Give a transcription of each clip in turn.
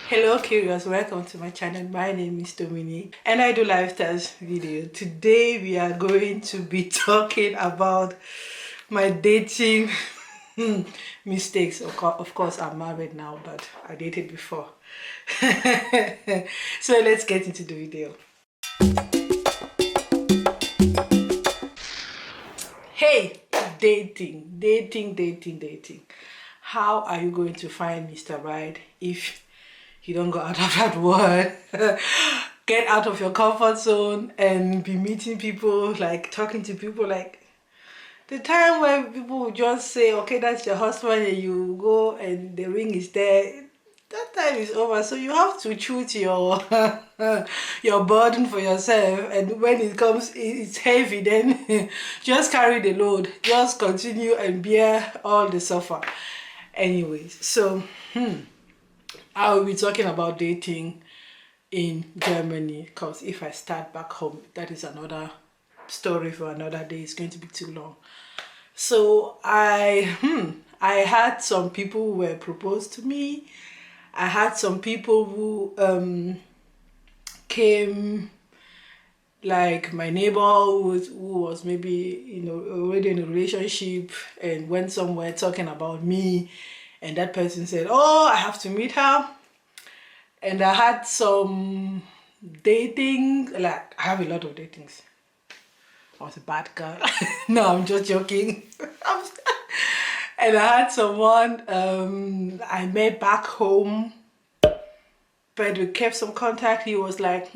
Hello curious, welcome to my channel. My name is Dominique and I do lifestyles video. Today we are going to be talking about my dating mistakes. Of course I'm married now, but I dated before. So let's get into the video. Hey, dating. How are you going to find Mr. Right if you don't go out of that word? Get out of your comfort zone and be meeting people, like talking to people, like the time where people will just say, okay, that's your husband, and you go and the ring is there. That time is over, so you have to choose your your burden for yourself, and when it comes, it's heavy, then just carry the load, just continue and bear all the suffer. Anyways, so I will be talking about dating in Germany, because if I start back home, that is another story for another day. It's going to be too long. So I had some people who were proposed to me. I had some people who came, like my neighbor who was maybe already in a relationship and went somewhere talking about me, and that person said, oh, I have to meet her. And I had some dating, like I have a lot of datings. I was a bad girl. No, I'm just joking. And I had someone I met back home, but we kept some contact. He was like,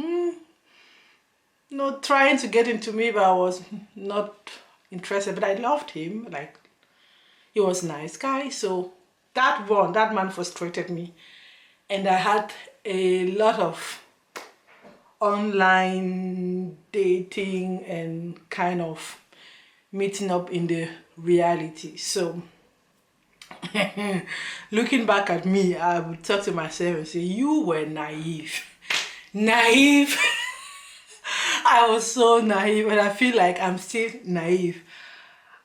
trying to get into me, but I was not interested. But I loved him. Like, he was a nice guy. So that man frustrated me. And I had a lot of online dating and kind of meeting up in the reality. So looking back at me, I would talk to myself and say, you were naive. Naive. I was so naive, and I feel like I'm still naive.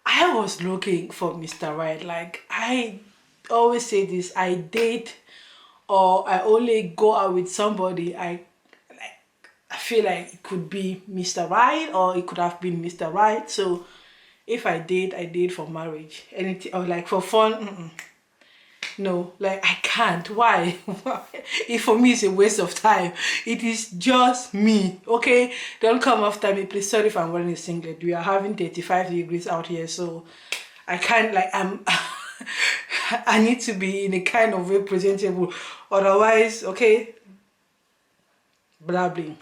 I was looking for Mr. Right. Like, I always say this, I date or I only go out with somebody I feel like it could be Mr. Right, or it could have been Mr. Right. So if I date for marriage, anything, or like for fun, no, like I can't. Why? If for me it's a waste of time. It is just me, okay? Don't come after me, please. Sorry if I'm wearing a singlet. We are having 35 degrees out here, so I can't, like, I need to be in a kind of way presentable, otherwise, okay, blabbing.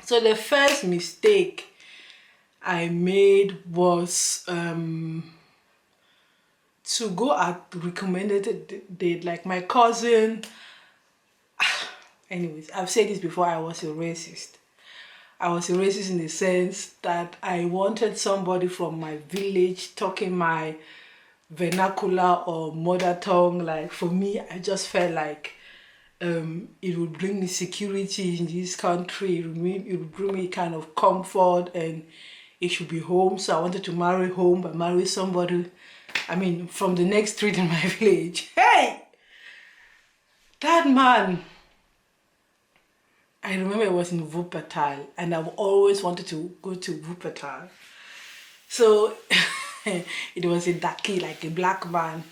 So the first mistake I made was to go at recommended date. Like my cousin, anyways, I've said this before, I was a racist. I was a racist in the sense that I wanted somebody from my village talking my vernacular or mother tongue. Like, for me, I just felt like it would bring me security in this country. It would bring me kind of comfort, and it should be home. So I wanted to marry home, but marry somebody, I mean, from the next street in my village. Hey! That man, I remember it was in Wuppertal, and I've always wanted to go to Wuppertal. So it was a Daki, like a black man,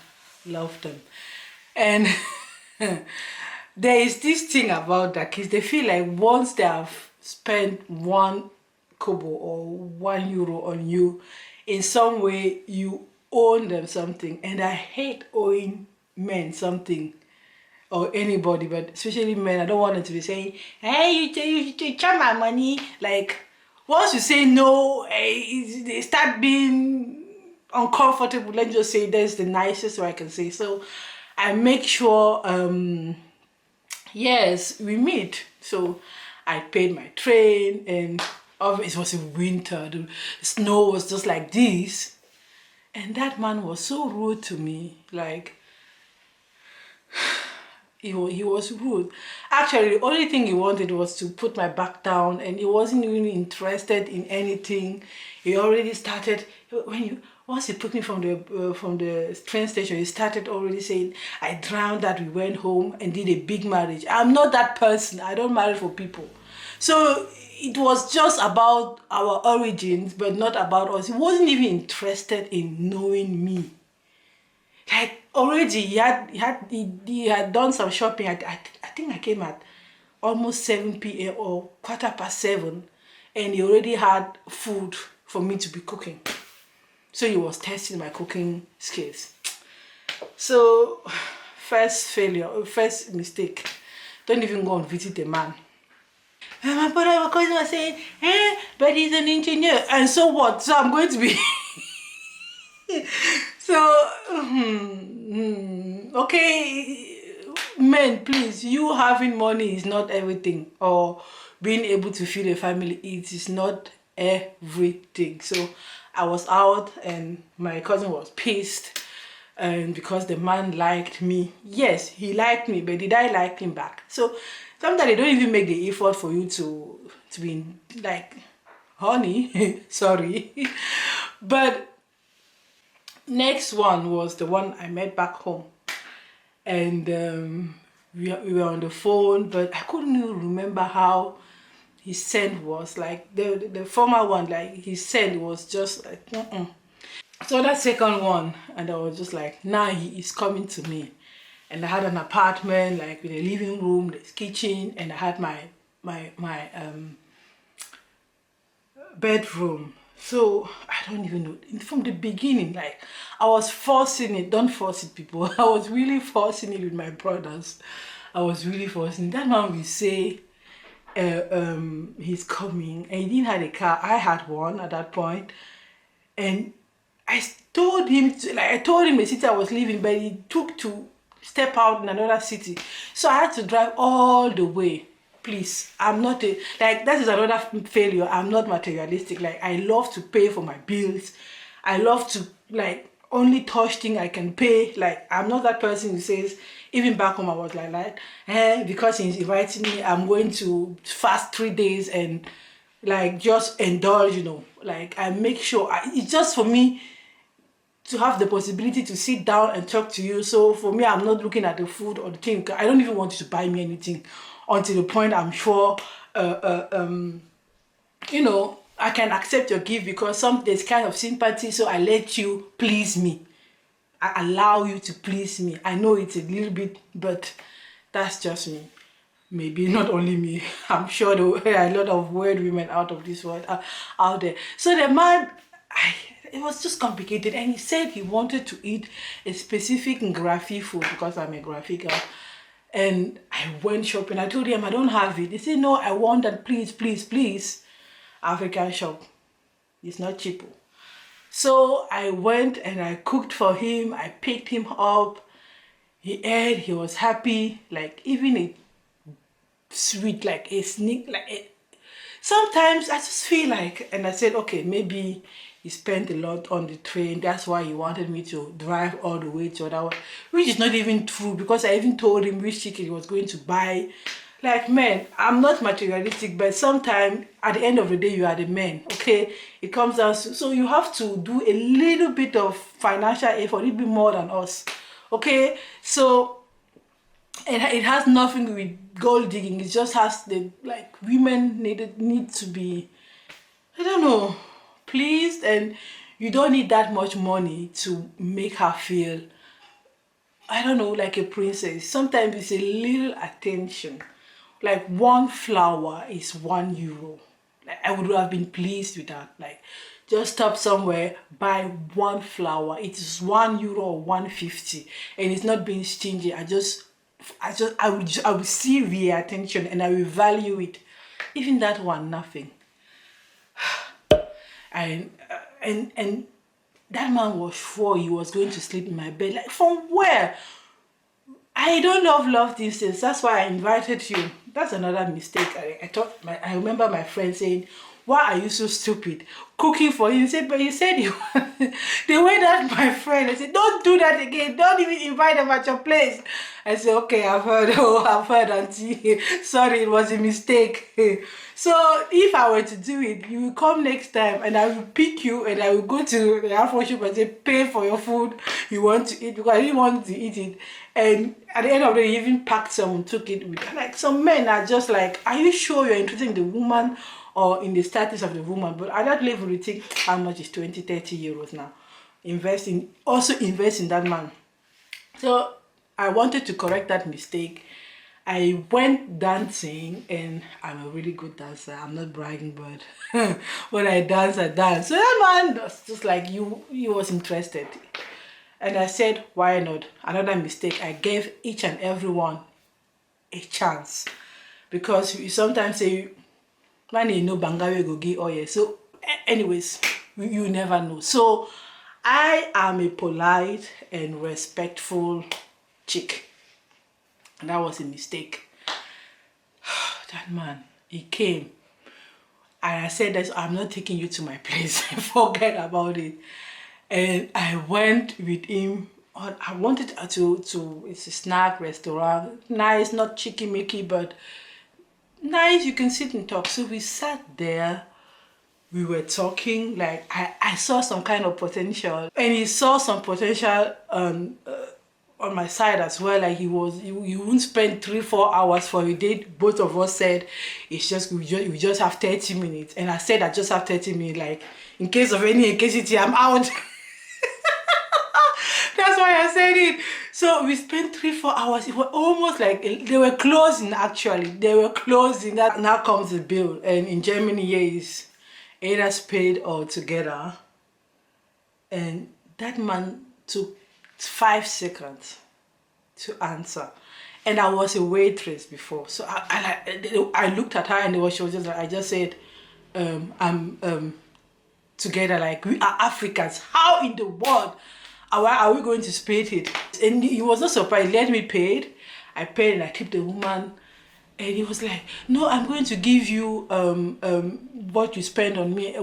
loved them. And there is this thing about Dakis, they feel like once they have spent 1 kobo or 1 euro on you, in some way you own them something. And I hate owing men something, or anybody, but especially men. I don't want them to be saying, hey, you charge my money. Like, once you say no, they start being uncomfortable. Let's just say that's the nicest way I can say. So I make sure, yes, we meet. So I paid my train, and it was in winter. The snow was just like this. And that man was so rude to me. Like, he was rude. Actually, the only thing he wanted was to put my back down, and he wasn't really interested in anything. He already started, Once he took me from the train station, he started already saying, I drowned that we went home and did a big marriage. I'm not that person. I don't marry for people. So it was just about our origins, but not about us. He wasn't even interested in knowing me. Like already he had done some shopping. I think I came at almost 7 p.m. or 7:15, and he already had food for me to be cooking. So he was testing my cooking skills. So first failure, first mistake. Don't even go and visit a man. And my brother was saying, but he's an engineer. And so what? So I'm going to be so okay, men, please, you having money is not everything, or being able to feed a family, it is not everything. So I was out and my cousin was pissed, and because the man liked me. Yes, he liked me, but did I like him back? So sometimes they don't even make the effort for you to be like, honey, sorry. But next one was the one I met back home, and we were on the phone, but I couldn't even remember how his scent was. Like the former one, like his scent was just like So that second one, and I was just like, now he is coming to me. And I had an apartment like with a living room, this kitchen, and I had my bedroom. So I don't even know. From the beginning, like I was forcing it. Don't force it, people. I was really forcing it with my brothers. I was really forcing it. That man will say, he's coming, and he didn't have a car. I had one at that point, and I told him I told him the city I was leaving, but he took to step out in another city. So I had to drive all the way. Please, I'm not that is another failure. I'm not materialistic. Like, I love to pay for my bills. I love to, like, only touch thing I can pay. Like, I'm not that person who says, even back home I was like, because he's inviting me, I'm going to fast 3 days and like just indulge, like I make sure it's just for me to have the possibility to sit down and talk to you. So for me, I'm not looking at the food or the thing. I don't even want you to buy me anything until the point I'm sure, I can accept your gift, because there's kind of sympathy. So I let you please me. I allow you to please me. I know it's a little bit, but that's just me. Maybe not only me. I'm sure there are a lot of weird women out of this world out there. So the man, it was just complicated, and he said he wanted to eat a specific graphic food, because I'm a graphic girl. And I went shopping. I told him I don't have it. He said, no, I want that, please, please, please. African shop. It's not cheap. So I went and I cooked for him. I picked him up. He ate. He was happy. Like, even a sweet, like a sneak, sometimes I just feel like, and I said, okay, maybe he spent a lot on the train. That's why he wanted me to drive all the way to that one, which is not even true, because I even told him which ticket he was going to buy. Like, man, I'm not materialistic, but sometimes at the end of the day, you are the man, okay? It comes down to, so you have to do a little bit of financial effort, a little bit more than us, okay? So it has nothing with gold digging. It just has women need to be, I don't know, pleased, and you don't need that much money to make her feel, I don't know, like a princess. Sometimes it's a little attention. Like, one flower is €1. Like, I would have been pleased with that. Like, just stop somewhere, buy one flower. It is €1 or 150, and it's not being stingy. I would see the attention, and I will value it. Even that one, nothing. And that man was sure he was going to sleep in my bed. Like, from where? I don't love these things. That's why I invited you. That's another mistake. I remember my friend saying, why are you so stupid? Cooking for him. He said, but you said you the way that my friend, I said, don't do that again. Don't even invite them at your place. I said, okay, I've heard. Oh, I've heard, auntie. Sorry, it was a mistake. So if I were to do it, you will come next time and I will pick you and I will go to the Afro shop and say, pay for your food you want to eat, because I didn't want to eat it. And at the end of the day, he even packed some and took it with. Like, some men are just like, are you sure you're interested in the woman or in the status of the woman? But at that level, you think, how much is 20-30 euros now? Also invest in that man. So I wanted to correct that mistake. I went dancing, and I'm a really good dancer. I'm not bragging, but when I dance, I dance. So that man was just like, he was interested. And I said, why not? Another mistake, I gave each and every one a chance. Because you sometimes say, man, you know, Bangawe go give, oh yeah. So anyways, you never know. So I am a polite and respectful chick. And that was a mistake. That man, he came. And I said, I'm not taking you to my place. Forget about it. And I went with him. I wanted to it's a snack restaurant. Nice, not chicky-micky, but nice. You can sit and talk. So we sat there. We were talking. Like, I saw some kind of potential. And he saw some potential on my side as well. Like, you wouldn't spend 3-4 hours for a date. Both of us said it's just we just have 30 minutes. And I said I just have 30 minutes. Like, in case of any emergency, I'm out. That's why I said it. So we spent 3-4 hours. It was almost like they were closing. Actually, they were closing. That now comes the bill, and in Germany, yeah, is either paid or together. And that man took 5 seconds to answer, and I was a waitress before, so I looked at her, and she was just like, I just said, I'm together, like, we are Africans. How in the world are we going to split it? And he was not surprised. He let me pay it. I paid and I tipped the woman. And he was like, no, I'm going to give you what you spend on me.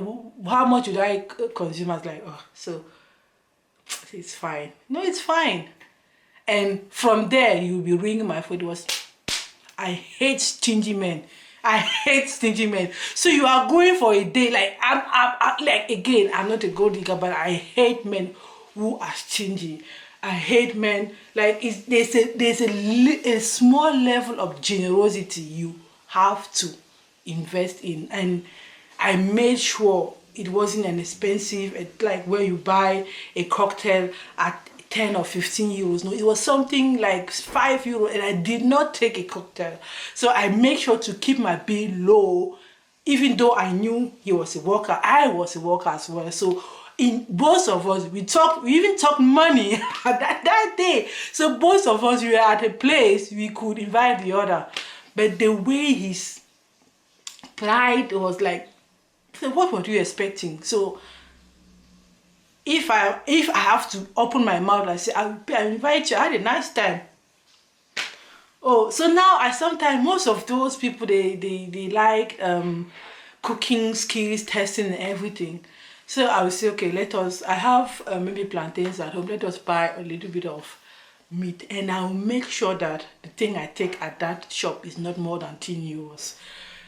How much would I consume? I was like, oh, so it's fine. No, it's fine. And from there, you'll be ringing my phone. It was, I hate stingy men. I hate stingy men. So you are going for a day, like, I'm like, again, I'm not a gold digger, but I hate men who are stingy. I hate men, like, there's a small level of generosity you have to invest in. And I made sure it wasn't an expensive, like where you buy a cocktail at 10 or 15 euros. No, it was something like 5 euros, and I did not take a cocktail. So I made sure to keep my bill low, even though I knew he was a worker. I was a worker as well. So in both of us, we even talked money that day. So both of us, we were at a place we could invite the other. But the way his pride was like, so what were you expecting? So if I have to open my mouth and say, I invite you, I had a nice time. Oh, so now I sometimes, most of those people, they like cooking skills, testing and everything. So I will say, okay, I have maybe plantains at home, let us buy a little bit of meat, and I'll make sure that the thing I take at that shop is not more than 10 euros.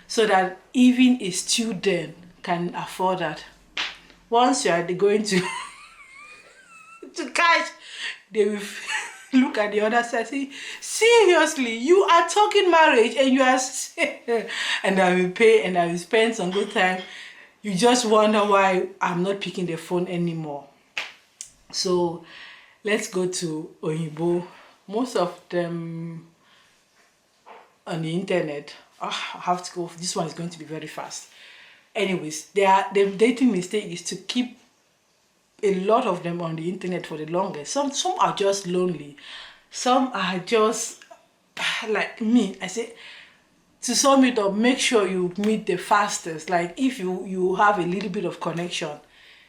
So that even a student can afford that. Once you are going to cash, they will look at the other side, say, seriously, you are talking marriage and you are and I will pay and I will spend some good time. You just wonder why I'm not picking the phone anymore. So let's go to Oyibo. Most of them on the internet. I have to go. This one is going to be very fast. Anyways, the dating mistake is to keep a lot of them on the internet for the longest. Some are just lonely. Some are just like me. I say, to sum it up, make sure you meet the fastest. Like, if you have a little bit of connection,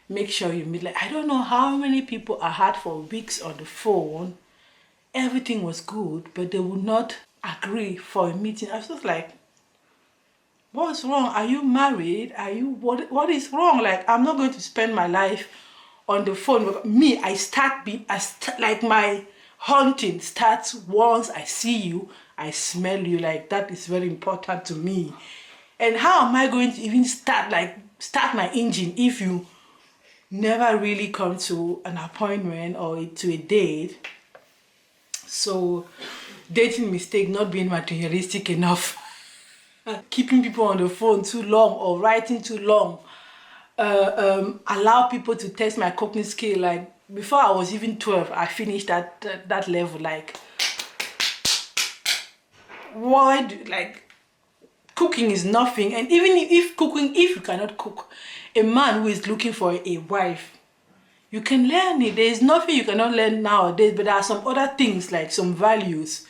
make sure you meet. Like, I don't know how many people I had for weeks on the phone. Everything was good, but they would not agree for a meeting. I was just like, What's wrong? Are you married? Are you what is wrong? Like, I'm not going to spend my life on the phone. Me, like my hunting starts once I see you, I smell you. Like, that is very important to me. And how am I going to even start my engine if you never really come to an appointment or to a date? So, dating mistake, not being materialistic enough, keeping people on the phone too long or writing too long, allow people to test my cooking skill. Like, before I was even 12, I finished that level. Like, like, cooking is nothing. And even if you cannot cook, a man who is looking for a wife, you can learn it. There is nothing you cannot learn nowadays, but there are some other things, like some values.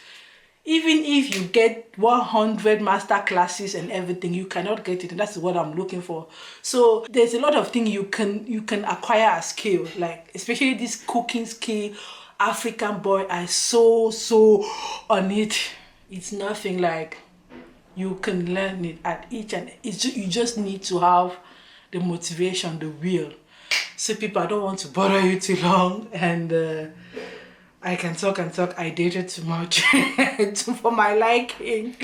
Even if you get 100 master classes and everything, you cannot get it, and that's what I'm looking for. So there's a lot of things you can acquire a skill, like especially this cooking skill. African boy are so on it. It's nothing. Like, you can learn it at each, and you just need to have the motivation, the will. So people, I don't want to bother you too long, and I can talk and talk. I dated too much for my liking.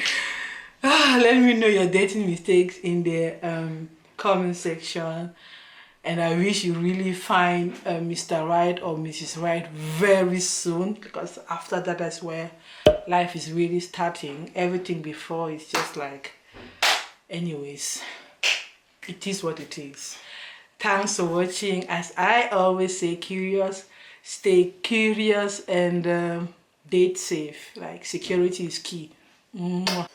Let me know your dating mistakes in the comment section. And I wish you really find Mr. Right or Mrs. Right very soon, because after that, that's where life is really starting. Everything before is just like, anyways, it is what it is. Thanks for watching. As I always say, stay curious, and date safe. Like, security is key. Mwah.